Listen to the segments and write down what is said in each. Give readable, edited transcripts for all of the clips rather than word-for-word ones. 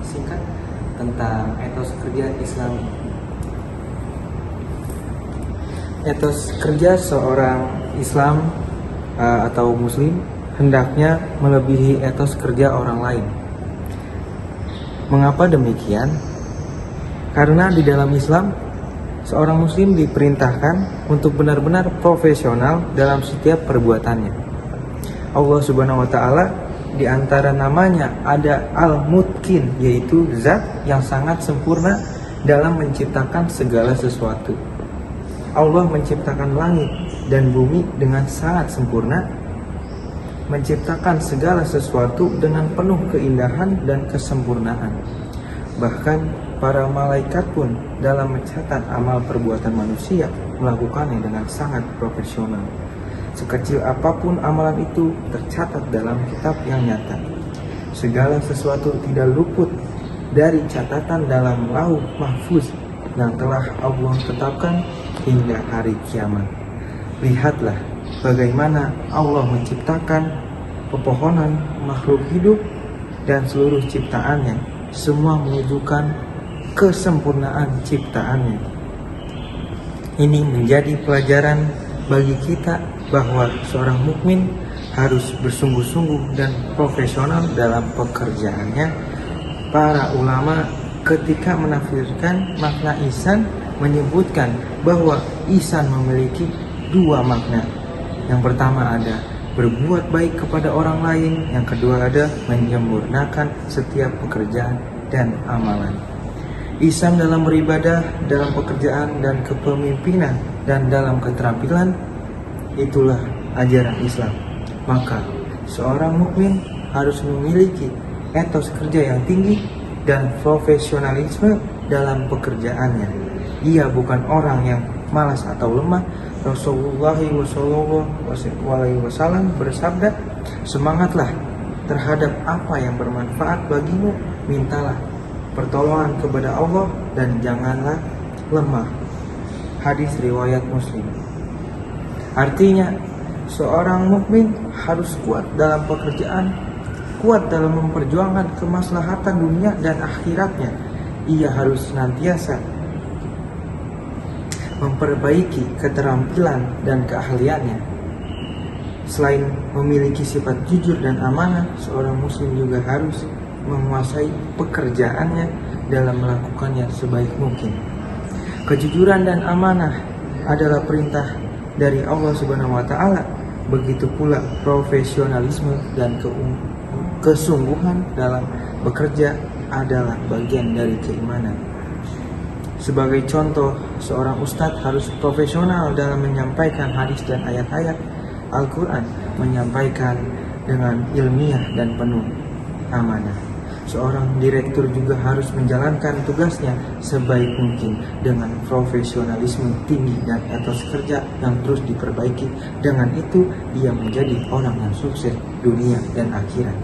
singkat tentang etos kerja Islam. Etos kerja seorang Islam atau Muslim hendaknya melebihi etos kerja orang lain. Mengapa demikian? Karena di dalam Islam, seorang Muslim diperintahkan untuk benar-benar profesional dalam setiap perbuatannya. Allah Subhanahu wa Ta'ala di antara namanya ada Al-Mutqin, yaitu zat yang sangat sempurna dalam menciptakan segala sesuatu. Allah menciptakan langit dan bumi dengan sangat sempurna, menciptakan segala sesuatu dengan penuh keindahan dan kesempurnaan. Bahkan para malaikat pun dalam mencatat amal perbuatan manusia melakukannya dengan sangat profesional. Sekecil apapun amalan itu tercatat dalam kitab yang nyata. Segala sesuatu tidak luput dari catatan dalam lauh mahfuz yang telah Allah tetapkan hingga hari kiamat. Lihatlah bagaimana Allah menciptakan pepohonan, makhluk hidup, dan seluruh ciptaannya. Semua menunjukkan kesempurnaan ciptaannya. Ini menjadi pelajaran bagi kita bahwa seorang mukmin harus bersungguh-sungguh dan profesional dalam pekerjaannya. Para ulama ketika menafsirkan makna ihsan menyebutkan bahwa ihsan memiliki dua makna. Yang pertama ada berbuat baik kepada orang lain, yang kedua ada menyempurnakan setiap pekerjaan dan amalan. Ihsan dalam beribadah, dalam pekerjaan dan kepemimpinan, dan dalam keterampilan, itulah ajaran Islam. Maka seorang mukmin harus memiliki etos kerja yang tinggi dan profesionalisme dalam pekerjaannya. Ia bukan orang yang malas atau lemah. Rasulullah SAW bersabda, semangatlah terhadap apa yang bermanfaat bagimu, mintalah pertolongan kepada Allah dan janganlah lemah. Hadis riwayat Muslim. Artinya, seorang mukmin harus kuat dalam pekerjaan, kuat dalam memperjuangkan kemaslahatan dunia dan akhiratnya. Ia harus senantiasa memperbaiki keterampilan dan keahliannya. Selain memiliki sifat jujur dan amanah, seorang muslim juga harus menguasai pekerjaannya dalam melakukannya sebaik mungkin. Kejujuran dan amanah adalah perintah dari Allah Subhanahu wa Ta'ala. Begitu pula profesionalisme dan kesungguhan dalam bekerja adalah bagian dari keimanan. Sebagai contoh, seorang ustadz harus profesional dalam menyampaikan hadis dan ayat-ayat Al-Quran, menyampaikan dengan ilmiah dan penuh amanah. Seorang direktur juga harus menjalankan tugasnya sebaik mungkin dengan profesionalisme tinggi dan etos kerja yang terus diperbaiki. Dengan itu, ia menjadi orang yang sukses dunia dan akhirat.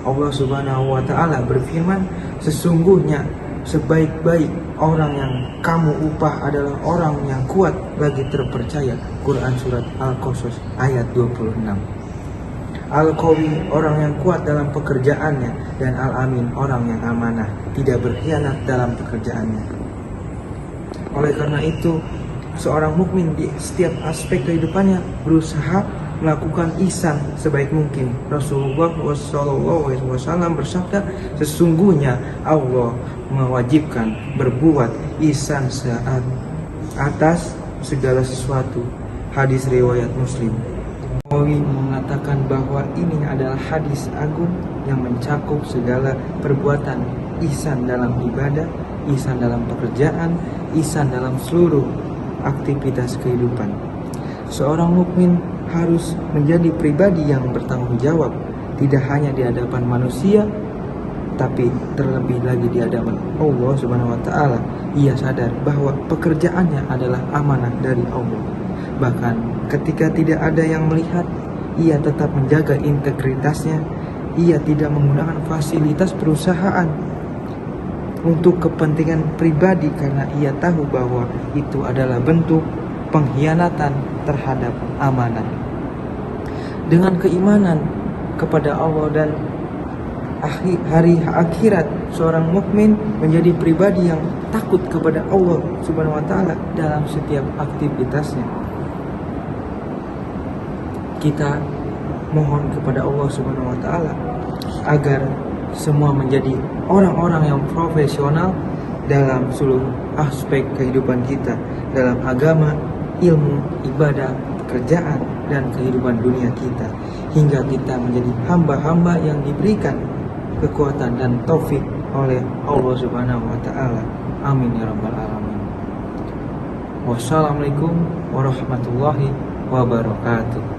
Allah Subhanahu wa Ta'ala berfirman, sesungguhnya sebaik-baik orang yang kamu upah adalah orang yang kuat lagi terpercaya. Quran surat Al-Qasas ayat 26. Al-Qawi orang yang kuat dalam pekerjaannya, dan Al-Amin orang yang amanah, tidak berkhianat dalam pekerjaannya. Oleh karena itu, seorang mukmin di setiap aspek kehidupannya berusaha melakukan ihsan sebaik mungkin. Rasulullah SAW bersabda, sesungguhnya Allah mewajibkan berbuat ihsan saat atas segala sesuatu. Hadis riwayat Muslim. Nawawi mengatakan bahwa ini adalah hadis agung yang mencakup segala perbuatan ihsan dalam ibadah, ihsan dalam pekerjaan, ihsan dalam seluruh aktivitas kehidupan. Seorang mukmin harus menjadi pribadi yang bertanggung jawab, tidak hanya di hadapan manusia, tapi terlebih lagi di hadapan Allah Subhanahu wa Ta'ala. Ia sadar bahwa pekerjaannya adalah amanah dari Allah. Bahkan ketika tidak ada yang melihat, ia tetap menjaga integritasnya. Ia tidak menggunakan fasilitas perusahaan untuk kepentingan pribadi karena ia tahu bahwa itu adalah bentuk pengkhianatan terhadap amanah. Dengan keimanan kepada Allah dan hari akhirat, seorang mukmin menjadi pribadi yang takut kepada Allah Subhanahu wa taala dalam setiap aktivitasnya. Kita mohon kepada Allah Subhanahu wa taala agar semua menjadi orang-orang yang profesional dalam seluruh aspek kehidupan kita, dalam agama, ilmu, ibadah, pekerjaan, dan kehidupan dunia kita, hingga kita menjadi hamba-hamba yang diberikan kekuatan dan taufik oleh Allah Subhanahu wa taala. Amin ya rabbal alamin. Wassalamualaikum warahmatullahi wabarakatuh.